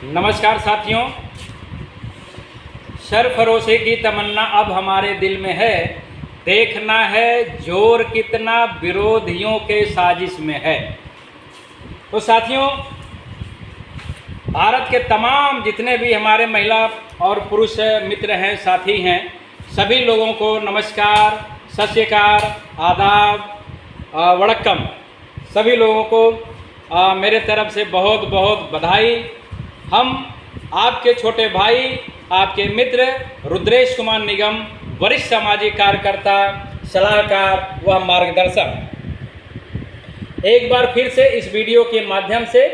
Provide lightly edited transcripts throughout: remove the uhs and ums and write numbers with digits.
नमस्कार साथियों, सरफरोशी की तमन्ना अब हमारे दिल में है। देखना है जोर कितना विरोधियों के साजिश में है। तो साथियों, भारत के तमाम जितने भी हमारे महिला और पुरुष मित्र हैं, साथी हैं, सभी लोगों को नमस्कार, सत श्री अकाल, आदाब, वड़क्कम। सभी लोगों को मेरे तरफ से बहुत बहुत बधाई। हम आपके छोटे भाई, आपके मित्र रुद्रेश कुमार निगम, वरिष्ठ सामाजिक कार्यकर्ता, सलाहकार व मार्गदर्शक, एक बार फिर से इस वीडियो के माध्यम से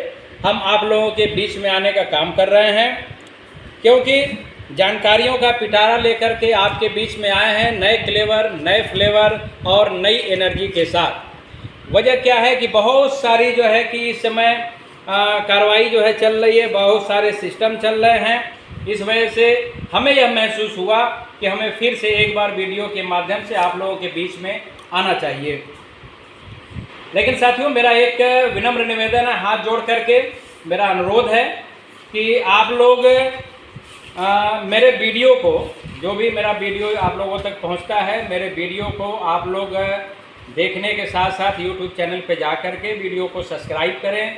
हम आप लोगों के बीच में आने का काम कर रहे हैं, क्योंकि जानकारियों का पिटारा लेकर के आपके बीच में आए हैं, नए नए फ्लेवर और नई एनर्जी के साथ। वजह क्या है कि बहुत सारी जो है कि इस समय कार्रवाई जो है चल रही है, बहुत सारे सिस्टम चल रहे हैं। इस वजह से हमें यह महसूस हुआ कि हमें फिर से एक बार वीडियो के माध्यम से आप लोगों के बीच में आना चाहिए। लेकिन साथियों, मेरा एक विनम्र निवेदन है, हाथ जोड़ करके मेरा अनुरोध है कि आप लोग मेरे वीडियो को, जो भी मेरा वीडियो आप लोगों तक पहुंचता है, मेरे वीडियो को आप लोग देखने के साथ साथ YouTube चैनल पे जा कर के वीडियो को सब्सक्राइब करें,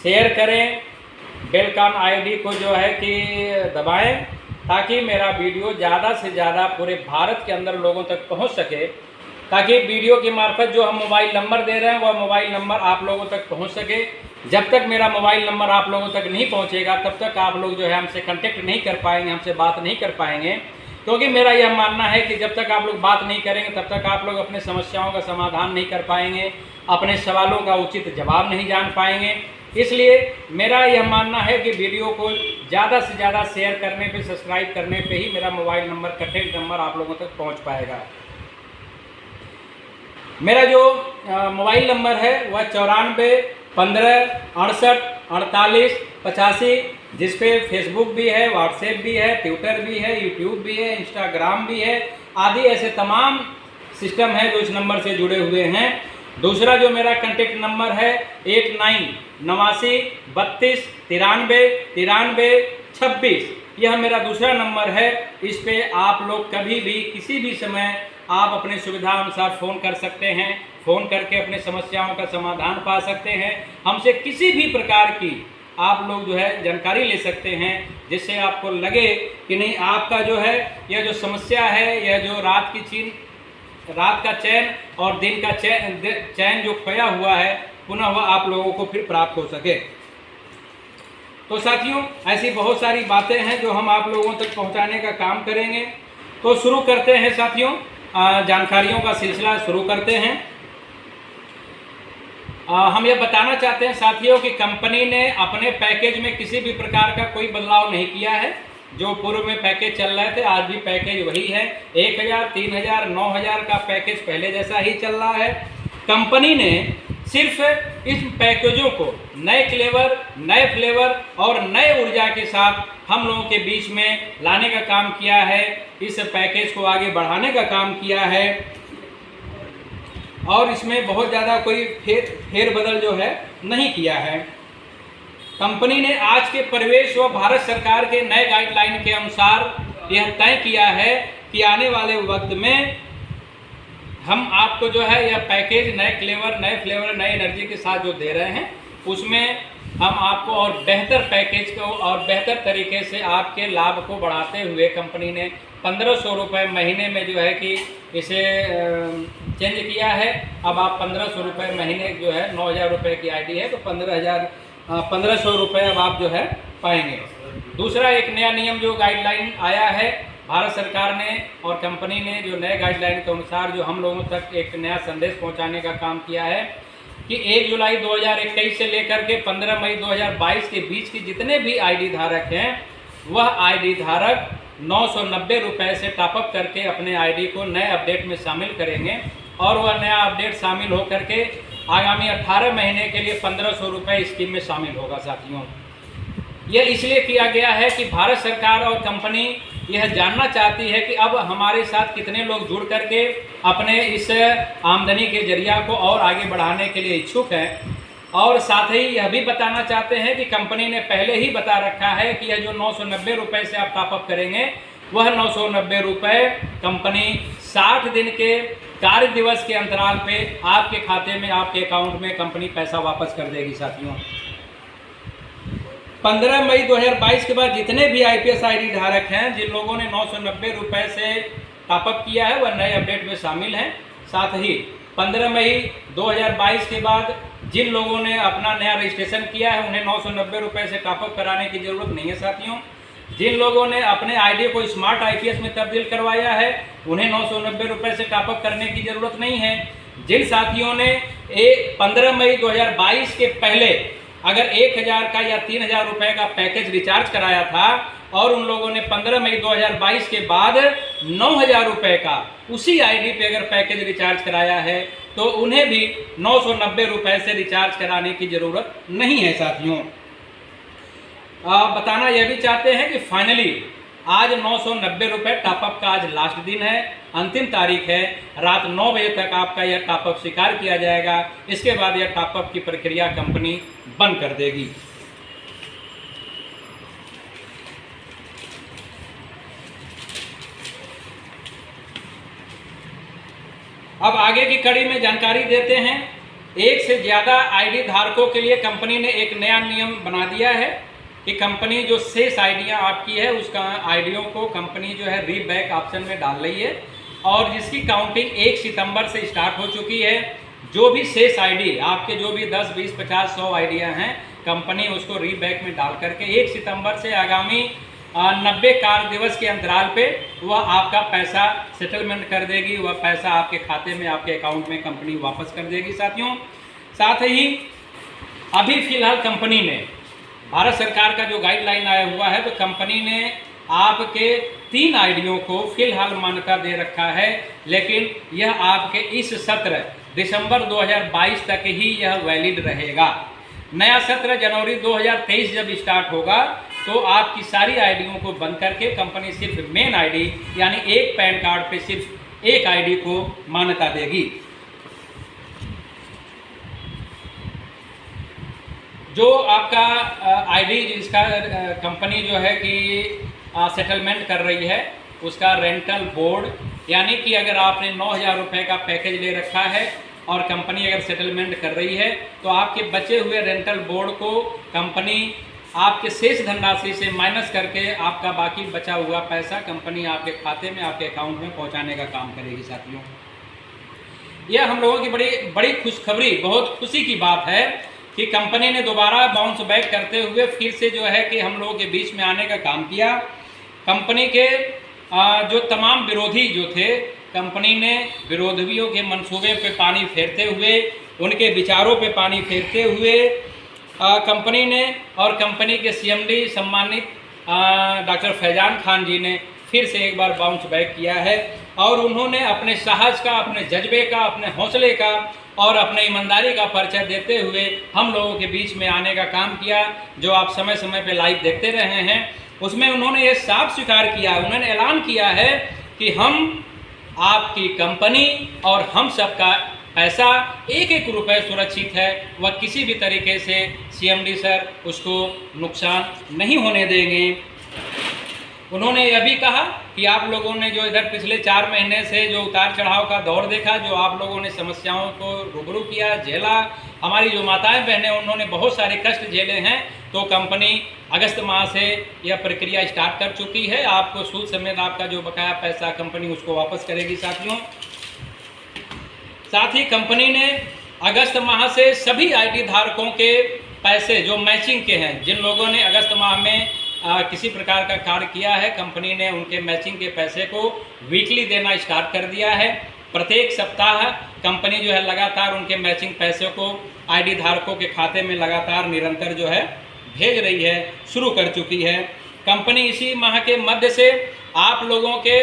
शेयर करें, बेल आइकन आईडी को जो है कि दबाएं, ताकि मेरा वीडियो ज़्यादा से ज़्यादा पूरे भारत के अंदर लोगों तक पहुंच सके, ताकि वीडियो की मार्फत जो हम मोबाइल नंबर दे रहे हैं वह मोबाइल नंबर आप लोगों तक पहुंच सके। जब तक मेरा मोबाइल नंबर आप लोगों तक नहीं पहुंचेगा, तब तक आप लोग जो है हमसे कांटेक्ट नहीं कर पाएंगे, हमसे बात नहीं कर पाएंगे। क्योंकि मेरा यह मानना है कि जब तक आप लोग बात नहीं करेंगे, तब तक आप लोग अपने समस्याओं का समाधान नहीं कर पाएंगे, अपने सवालों का उचित जवाब नहीं जान पाएंगे। इसलिए मेरा यह मानना है कि वीडियो को ज़्यादा से ज़्यादा शेयर करने पे, सब्सक्राइब करने पे ही मेरा मोबाइल नंबर, कांटेक्ट नंबर आप लोगों तक पहुंच पाएगा। मेरा जो मोबाइल नंबर है वह 94 15 68 48 85, जिस पे फेसबुक भी है, व्हाट्सएप भी है, ट्विटर भी है, यूट्यूब भी है, इंस्टाग्राम भी है, आदि ऐसे तमाम सिस्टम है जो इस नंबर से जुड़े हुए हैं। दूसरा जो मेरा कांटेक्ट नंबर है 89 89 32 93 93 26, यह मेरा दूसरा नंबर है। इस पे आप लोग कभी भी किसी भी समय आप अपने सुविधा अनुसार फ़ोन कर सकते हैं, फ़ोन करके अपने समस्याओं का समाधान पा सकते हैं, हमसे किसी भी प्रकार की आप लोग जो है जानकारी ले सकते हैं, जिससे आपको लगे कि नहीं, आपका जो है यह जो समस्या है, यह जो रात का चैन और दिन का चैन जो खोया हुआ है, पुनः वह आप लोगों को फिर प्राप्त हो सके। तो साथियों, ऐसी बहुत सारी बातें हैं जो हम आप लोगों तक पहुंचाने का काम करेंगे। तो शुरू करते हैं साथियों, जानकारियों का सिलसिला शुरू करते हैं। हम ये बताना चाहते हैं साथियों कि कंपनी ने अपने पैकेज में किसी भी प्रकार का कोई बदलाव नहीं किया है। जो पूर्व में पैकेज चल रहे थे, आज भी पैकेज वही है। 1000, 3000, 9000 का पैकेज पहले जैसा ही चल रहा है। कंपनी ने सिर्फ इस पैकेजों को नए फ्लेवर और नए ऊर्जा के साथ हम लोगों के बीच में लाने का काम किया है, इस पैकेज को आगे बढ़ाने का काम किया है, और इसमें बहुत ज़्यादा कोई फेरबदल जो है नहीं किया है। कंपनी ने आज के परिवेश व भारत सरकार के नए गाइडलाइन के अनुसार यह तय किया है कि आने वाले वक्त में हम आपको जो है यह पैकेज नए फ्लेवर नए एनर्जी के साथ जो दे रहे हैं, उसमें हम आपको और बेहतर पैकेज को और बेहतर तरीके से आपके लाभ को बढ़ाते हुए कंपनी ने 1500 रुपये महीने में जो है कि इसे चेंज किया है। अब आप 1500 रुपये महीने जो है, 9000 रुपये की आईडी है तो 1500 रुपये अब आप जो है पाएंगे। दूसरा एक नया नियम जो गाइडलाइन आया है भारत सरकार ने और कंपनी ने, जो नए गाइडलाइन के अनुसार जो हम लोगों तक एक नया संदेश पहुंचाने का काम किया है कि 1 जुलाई 2021 से लेकर के 15 मई 2022 के बीच की जितने भी आईडी धारक हैं, वह आईडी धारक 990 रुपये से टॉपअप करके अपने आईडी को नए अपडेट में शामिल करेंगे, और वह नया अपडेट शामिल हो करके आगामी 18 महीने के लिए 1500 रुपये स्कीम में शामिल होगा। साथियों, यह इसलिए किया गया है कि भारत सरकार और कंपनी यह जानना चाहती है कि अब हमारे साथ कितने लोग जुड़ करके अपने इस आमदनी के जरिया को और आगे बढ़ाने के लिए इच्छुक हैं। और साथ ही यह भी बताना चाहते हैं कि कंपनी ने पहले ही बता रखा है कि यह जो 990 रुपये से आप टॉपअप करेंगे वह 990 रुपये कंपनी 60 दिन के कार्य दिवस के अंतराल पे आपके खाते में, आपके अकाउंट में कंपनी पैसा वापस कर देगी साथियों। 15 मई 2022 के बाद जितने भी IPS ID धारक हैं, जिन लोगों ने 990 रुपये से टॉपअप किया है वह नए अपडेट में शामिल हैं। साथ ही 15 मई 2022 के बाद जिन लोगों ने अपना नया रजिस्ट्रेशन किया है उन्हें 990 रुपये से टॉपअप कराने की ज़रूरत नहीं है साथियों। जिन लोगों ने अपने आईडी को स्मार्ट IPS में तब्दील करवाया है उन्हें 990 रुपये से टॉपअप करने की ज़रूरत नहीं है। जिन साथियों ने 15 मई 2022 के पहले अगर 1000 का या 3000 रुपये का पैकेज रिचार्ज कराया था और उन लोगों ने 15 मई 2022 के बाद 9000 रुपये का उसी आईडी पे अगर पैकेज रिचार्ज कराया है तो उन्हें भी 990 रुपये से रिचार्ज कराने की ज़रूरत नहीं है साथियों। बताना यह भी चाहते हैं कि फाइनली आज 990 रुपये टॉपअप का आज लास्ट दिन है, अंतिम तारीख है। रात 9 बजे तक आपका यह टॉपअप स्वीकार किया जाएगा। इसके बाद यह टॉपअप की प्रक्रिया कंपनी बंद कर देगी। अब आगे की कड़ी में जानकारी देते हैं। एक से ज़्यादा आईडी धारकों के लिए कंपनी ने एक नया नियम बना दिया है कि कंपनी जो शेष आईडियाँ आपकी है उसका आईडियों को कंपनी जो है रीबैक ऑप्शन में डाल रही है और जिसकी काउंटिंग 1 सितंबर से स्टार्ट हो चुकी है। जो भी शेष आईडी आपके जो भी 10, 20, 50, 100 आईडियाँ हैं कंपनी उसको रीबैक में डाल करके 1 सितंबर से आगामी 90 कार्य दिवस के अंतराल पे वह आपका पैसा सेटलमेंट कर देगी। वह पैसा आपके खाते में, आपके अकाउंट में कंपनी वापस कर देगी साथियों। साथ ही अभी फिलहाल कंपनी ने, भारत सरकार का जो गाइडलाइन आया हुआ है, तो कंपनी ने आपके 3 आईडियों को फिलहाल मान्यता दे रखा है, लेकिन यह आपके इस सत्र दिसंबर 2022 तक ही यह वैलिड रहेगा। नया सत्र जनवरी 2023 जब स्टार्ट होगा तो आपकी सारी आईडियों को बंद करके कंपनी सिर्फ मेन आईडी यानी एक पैन कार्ड पे सिर्फ एक आईडी को मान्यता देगी। जो आपका आईडी जिसका कंपनी जो है कि सेटलमेंट कर रही है उसका रेंटल बोर्ड, यानी कि अगर आपने 9000 रुपये का पैकेज ले रखा है और कंपनी अगर सेटलमेंट कर रही है तो आपके बचे हुए रेंटल बोर्ड को कंपनी आपके शेष धनराशि से माइनस करके आपका बाकी बचा हुआ पैसा कंपनी आपके खाते में, आपके अकाउंट में पहुंचाने का काम करेगी साथियों। यह हम लोगों की बड़ी खुशखबरी, बहुत खुशी की बात है कि कंपनी ने दोबारा बाउंस बैक करते हुए फिर से जो है कि हम लोगों के बीच में आने का काम किया। कंपनी के जो तमाम विरोधी जो थे, कंपनी ने विरोधियों के मंसूबे पे पानी फेरते हुए, उनके विचारों पे पानी फेरते हुए कंपनी ने और कंपनी के CMD सम्मानित डॉक्टर फैजान खान जी ने फिर से एक बार बाउंस बैक किया है और उन्होंने अपने साहस का, अपने जज्बे का, अपने हौसले का और अपने ईमानदारी का परिचय देते हुए हम लोगों के बीच में आने का काम किया। जो आप समय समय पे लाइव देखते रहे हैं उसमें उन्होंने ये साफ स्वीकार किया, उन्होंने ऐलान किया है कि हम आपकी कंपनी और हम सबका पैसा एक रुपये सुरक्षित है, वह किसी भी तरीके से CMD सर उसको नुकसान नहीं होने देंगे। उन्होंने यह भी कहा कि आप लोगों ने जो इधर पिछले 4 महीने से जो उतार चढ़ाव का दौर देखा, जो आप लोगों ने समस्याओं को रूबरू किया, झेला, हमारी जो माताएं बहनें उन्होंने बहुत सारे कष्ट झेले हैं, तो कंपनी अगस्त माह से यह प्रक्रिया स्टार्ट कर चुकी है। आपको सूद समेत आपका जो बकाया पैसा कंपनी उसको वापस करेगी साथियों। साथ ही कंपनी ने अगस्त माह से सभी आईडी धारकों के पैसे जो मैचिंग के हैं, जिन लोगों ने अगस्त माह में किसी प्रकार का कार्य किया है, कंपनी ने उनके मैचिंग के पैसे को वीकली देना स्टार्ट कर दिया है। प्रत्येक सप्ताह कंपनी जो है लगातार उनके मैचिंग पैसे को आईडी धारकों के खाते में लगातार निरंतर जो है भेज रही है, शुरू कर चुकी है। कंपनी इसी माह के मध्य से आप लोगों के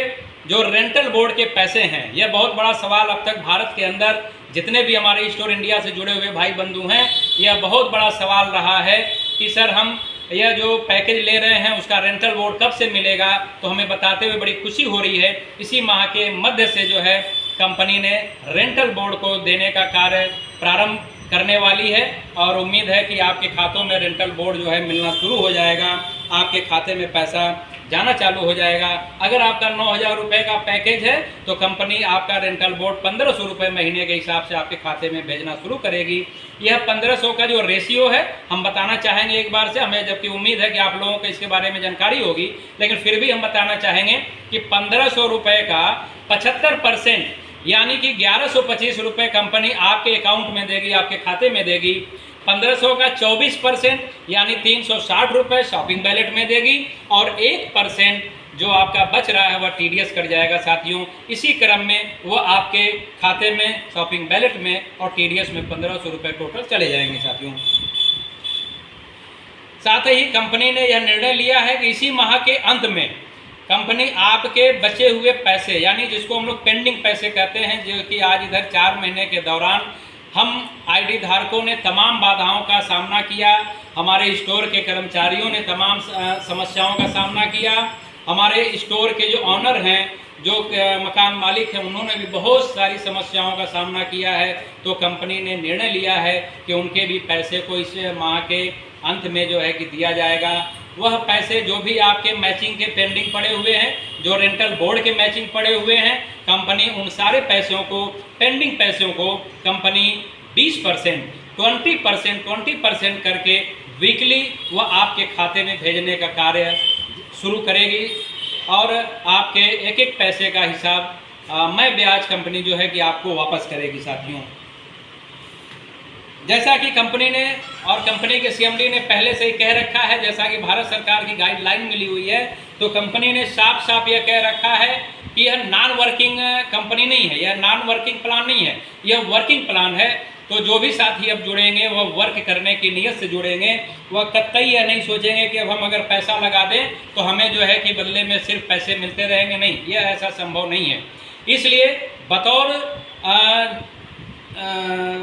जो रेंटल बोर्ड के पैसे हैं, यह बहुत बड़ा सवाल अब तक भारत के अंदर जितने भी हमारे स्टोर इंडिया से जुड़े हुए भाई बंधु हैं, यह बहुत बड़ा सवाल रहा है कि सर हम यह जो पैकेज ले रहे हैं उसका रेंटल बोर्ड कब से मिलेगा। तो हमें बताते हुए बड़ी खुशी हो रही है, इसी माह के मध्य से जो है कंपनी ने रेंटल बोर्ड को देने का कार्य प्रारंभ करने वाली है और उम्मीद है कि आपके खातों में रेंटल बोर्ड जो है मिलना शुरू हो जाएगा, आपके खाते में पैसा जाना चालू हो जाएगा। अगर आपका 9,000 रुपये का पैकेज है तो कंपनी आपका रेंटल बोर्ड 1,500 रुपये महीने के हिसाब से आपके खाते में भेजना शुरू करेगी। यह 1,500 का जो रेशियो है हम बताना चाहेंगे एक बार से, हमें जबकि उम्मीद है कि आप लोगों को इसके बारे में जानकारी होगी, लेकिन फिर भी हम बताना चाहेंगे कि 1,500 रुपये का 75% यानी कि 1,125 रुपये कंपनी आपके अकाउंट में देगी, आपके खाते में देगी। 1,500 का 24% यानी 360 रुपये शॉपिंग बैलेट में देगी और 1% जो आपका बच रहा है वह TDS कट जाएगा साथियों। इसी क्रम में वो आपके खाते में शॉपिंग बैलेट में और TDS में 1,500 रुपये टोटल चले जाएंगे साथियों। साथ ही कंपनी ने यह निर्णय लिया है कि इसी माह के अंत में कंपनी आपके बचे हुए पैसे यानी जिसको हम लोग पेंडिंग पैसे कहते हैं, जो कि आज इधर 4 महीने के दौरान हम ID धारकों ने तमाम बाधाओं का सामना किया, हमारे स्टोर के कर्मचारियों ने तमाम समस्याओं का सामना किया, हमारे स्टोर के जो ऑनर हैं, जो मकान मालिक हैं, उन्होंने भी बहुत सारी समस्याओं का सामना किया है। तो कंपनी ने निर्णय लिया है कि उनके भी पैसे को इस माह के अंत में जो है कि दिया जाएगा। वह पैसे जो भी आपके मैचिंग के पेंडिंग पड़े हुए हैं, जो रेंटल बोर्ड के मैचिंग पड़े हुए हैं, कंपनी उन सारे पैसों को, पेंडिंग पैसों को कंपनी 20%, 20% करके वीकली वह आपके खाते में भेजने का कार्य शुरू करेगी और आपके एक एक पैसे का हिसाब मैं ब्याज कंपनी जो है कि आपको वापस करेगी साथियों। जैसा कि कंपनी ने और कंपनी के CMD ने पहले से ही कह रखा है, जैसा कि भारत सरकार की गाइडलाइन मिली हुई है, तो कंपनी ने साफ साफ यह कह रखा है कि यह नॉन वर्किंग कंपनी नहीं है, यह नॉन वर्किंग प्लान नहीं है, यह वर्किंग प्लान है। तो जो भी साथी अब जुड़ेंगे वह वर्क करने की नीयत से जुड़ेंगे, वह कतई यह नहीं सोचेंगे कि अब हम अगर पैसा लगा दें तो हमें जो है कि बदले में सिर्फ पैसे मिलते रहेंगे, नहीं, यह ऐसा संभव नहीं है। इसलिए बतौर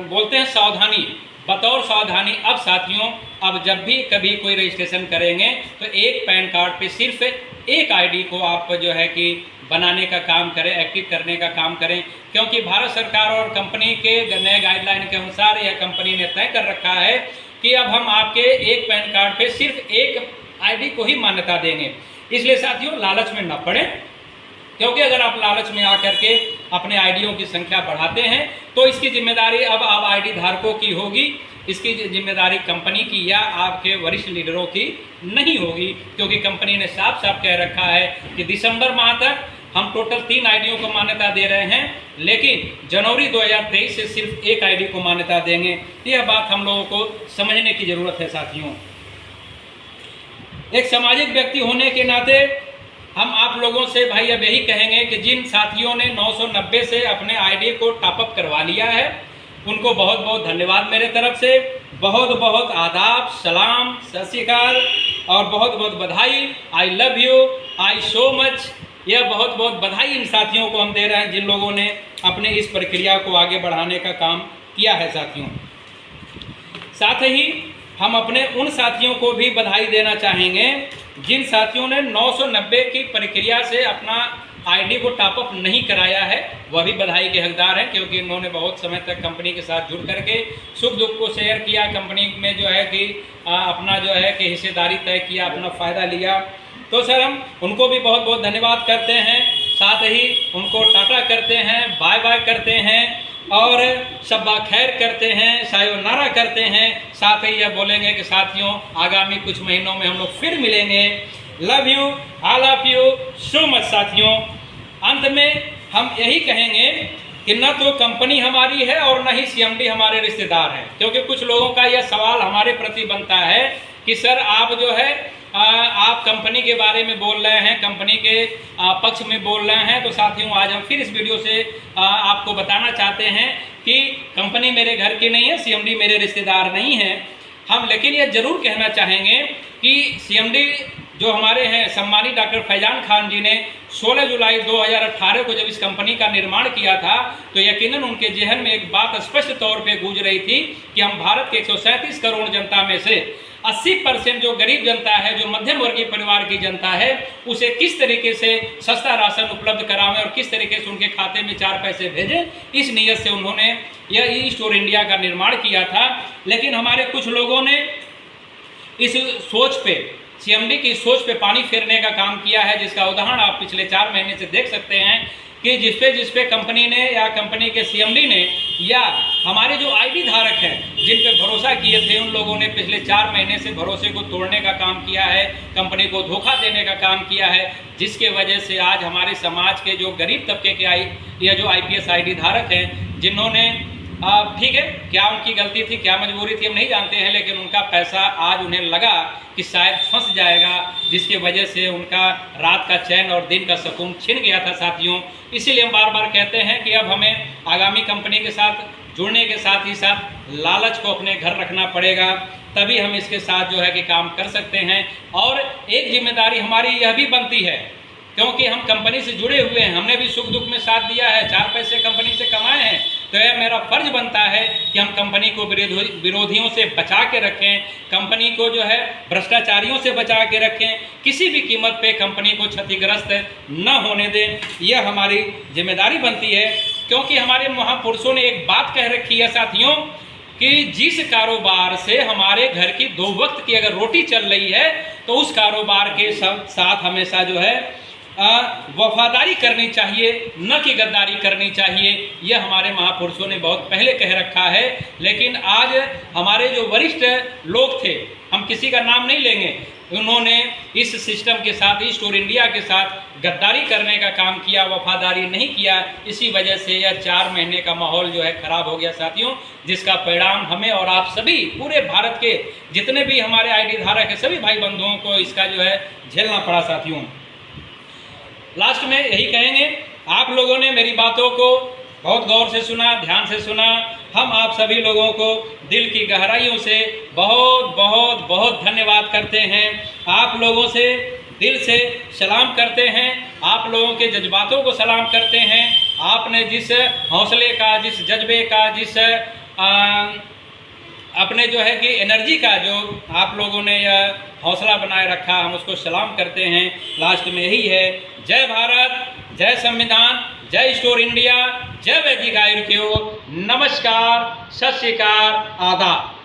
बोलते हैं सावधानी, बतौर सावधानी अब साथियों, अब जब भी कभी कोई रजिस्ट्रेशन करेंगे तो एक पैन कार्ड पे सिर्फ एक ID को आप जो है कि बनाने का काम करें, एक्टिव करने का काम करें, क्योंकि भारत सरकार और कंपनी के नए गाइडलाइन के अनुसार यह कंपनी ने तय कर रखा है कि अब हम आपके एक पैन कार्ड पे सिर्फ एक ID को ही मान्यता देंगे। इसलिए साथियों लालच में न पड़ें, क्योंकि अगर आप लालच में आकर के अपने आईडियों की संख्या बढ़ाते हैं तो इसकी जिम्मेदारी अब आप ID धारकों की होगी, इसकी जिम्मेदारी कंपनी की या आपके वरिष्ठ लीडरों की नहीं होगी, क्योंकि कंपनी ने साफ साफ कह रखा है कि दिसंबर माह तक हम टोटल 3 आईडियों को मान्यता दे रहे हैं, लेकिन जनवरी 2023 से सिर्फ एक ID को मान्यता देंगे। यह बात हम लोगों को समझने की ज़रूरत है साथियों। एक सामाजिक व्यक्ति होने के नाते हम आप लोगों से भाई अब यही कहेंगे कि जिन साथियों ने 990 से अपने ID को टॉपअप करवा लिया है उनको बहुत बहुत धन्यवाद मेरे तरफ से, बहुत बहुत आदाब, सलाम, सत श्री अकाल और बहुत बहुत बधाई। I love you, I so much. यह बहुत बहुत बधाई इन साथियों को हम दे रहे हैं जिन लोगों ने अपने इस प्रक्रिया को आगे बढ़ाने का काम किया है साथियों। साथ ही हम अपने उन साथियों को भी बधाई देना चाहेंगे जिन साथियों ने 990 की प्रक्रिया से अपना ID को टॉपअप नहीं कराया है, वह भी बधाई के हकदार हैं, क्योंकि इन्होंने बहुत समय तक कंपनी के साथ जुड़ करके सुख दुख को शेयर किया, कंपनी में जो है कि अपना जो है कि हिस्सेदारी तय किया, अपना फ़ायदा लिया। तो सर हम उनको भी बहुत बहुत धन्यवाद करते हैं, साथ ही उनको टाटा करते हैं, बाय बाय करते हैं और शब्बा खैर करते हैं, सायोनारा करते हैं। साथ ही यह बोलेंगे कि साथियों आगामी कुछ महीनों में हम लोग फिर मिलेंगे। Love you, all of you so much साथियों। अंत में हम यही कहेंगे कि न तो कंपनी हमारी है और न ही CMD हमारे रिश्तेदार हैं, क्योंकि कुछ लोगों का यह सवाल हमारे प्रति बनता है कि सर आप जो है आप कंपनी के बारे में बोल रहे हैं, कंपनी के पक्ष में बोल रहे हैं। तो साथियों आज हम फिर इस वीडियो से आपको बताना चाहते हैं कि कंपनी मेरे घर की नहीं है, CMD मेरे रिश्तेदार नहीं हैं हम, लेकिन यह ज़रूर कहना चाहेंगे कि CMD जो हमारे हैं सम्मानित डॉक्टर फैजान खान जी ने 16 जुलाई 2018 को जब इस कंपनी का निर्माण किया था तो यकीनन उनके जहन में एक बात स्पष्ट तौर पे गूंज रही थी कि हम भारत के 137 करोड़ जनता में से 80% जो गरीब जनता है, जो मध्यम वर्गीय परिवार की जनता है, उसे किस तरीके से सस्ता राशन उपलब्ध करावें और किस तरीके से उनके खाते में 4 पैसे भेजें। इस नीयत से उन्होंने यह ई स्टोर इंडिया का निर्माण किया था। लेकिन हमारे कुछ लोगों ने इस सोच पे, सीएमडी की सोच पे पानी फेरने का काम किया है, जिसका उदाहरण आप पिछले 4 महीने से देख सकते हैं कि जिस पे कंपनी ने या कंपनी के सीएमडी ने या हमारे जो आईडी धारक हैं जिन पे भरोसा किए थे, उन लोगों ने पिछले 4 महीने से भरोसे को तोड़ने का काम किया है, कंपनी को धोखा देने का काम किया है, जिसके वजह से आज हमारे समाज के जो गरीब तबके के या जो आईपीएस आईडी धारक हैं, जिन्होंने ठीक है, क्या उनकी गलती थी, क्या मजबूरी थी, हम नहीं जानते हैं, लेकिन उनका पैसा आज उन्हें लगा कि शायद फंस जाएगा, जिसकी वजह से उनका रात का चैन और दिन का सुकून छिन गया था साथियों। इसीलिए हम बार बार कहते हैं कि अब हमें आगामी कंपनी के साथ जुड़ने के साथ ही साथ लालच को अपने घर रखना पड़ेगा, तभी हम इसके साथ जो है कि काम कर सकते हैं। और एक जिम्मेदारी हमारी यह भी बनती है, क्योंकि हम कंपनी से जुड़े हुए हैं, हमने भी सुख दुख में साथ दिया है, 4 पैसे कंपनी से कमाए हैं, तो यह मेरा फर्ज बनता है कि हम कंपनी को विरोधियों से बचा के रखें, कंपनी को जो है भ्रष्टाचारियों से बचा के रखें, किसी भी कीमत पे कंपनी को क्षतिग्रस्त न होने दें। यह हमारी जिम्मेदारी बनती है, क्योंकि हमारे महापुरुषों ने एक बात कह रखी है साथियों कि जिस कारोबार से हमारे घर की 2 वक्त की अगर रोटी चल रही है तो उस कारोबार के साथ हमेशा जो है वफादारी करनी चाहिए, न कि गद्दारी करनी चाहिए। यह हमारे महापुरुषों ने बहुत पहले कह रखा है। लेकिन आज हमारे जो वरिष्ठ लोग थे, हम किसी का नाम नहीं लेंगे, उन्होंने इस सिस्टम के साथ, इस स्टोर इंडिया के साथ गद्दारी करने का काम किया, वफादारी नहीं किया। इसी वजह से यह 4 महीने का माहौल जो है खराब हो गया साथियों, जिसका परिणाम हमें और आप सभी पूरे भारत के जितने भी हमारे आईडी धारक है, सभी भाई बंधुओं को इसका जो है झेलना पड़ा साथियों। लास्ट में यही कहेंगे, आप लोगों ने मेरी बातों को बहुत गौर से सुना, ध्यान से सुना। हम आप सभी लोगों को दिल की गहराइयों से बहुत बहुत बहुत धन्यवाद करते हैं। आप लोगों से दिल से सलाम करते हैं, आप लोगों के जज्बातों को सलाम करते हैं। आपने जिस हौसले का, जिस जज्बे का, जिस अपने जो है कि एनर्जी का जो आप लोगों ने यह हौसला बनाए रखा, हम उसको सलाम करते हैं। लास्ट में यही है, जय भारत, जय संविधान, जय स्टोर इंडिया, जय वैदिक आयुर्वेद, नमस्कार, सत श्री अकाल, आदाब।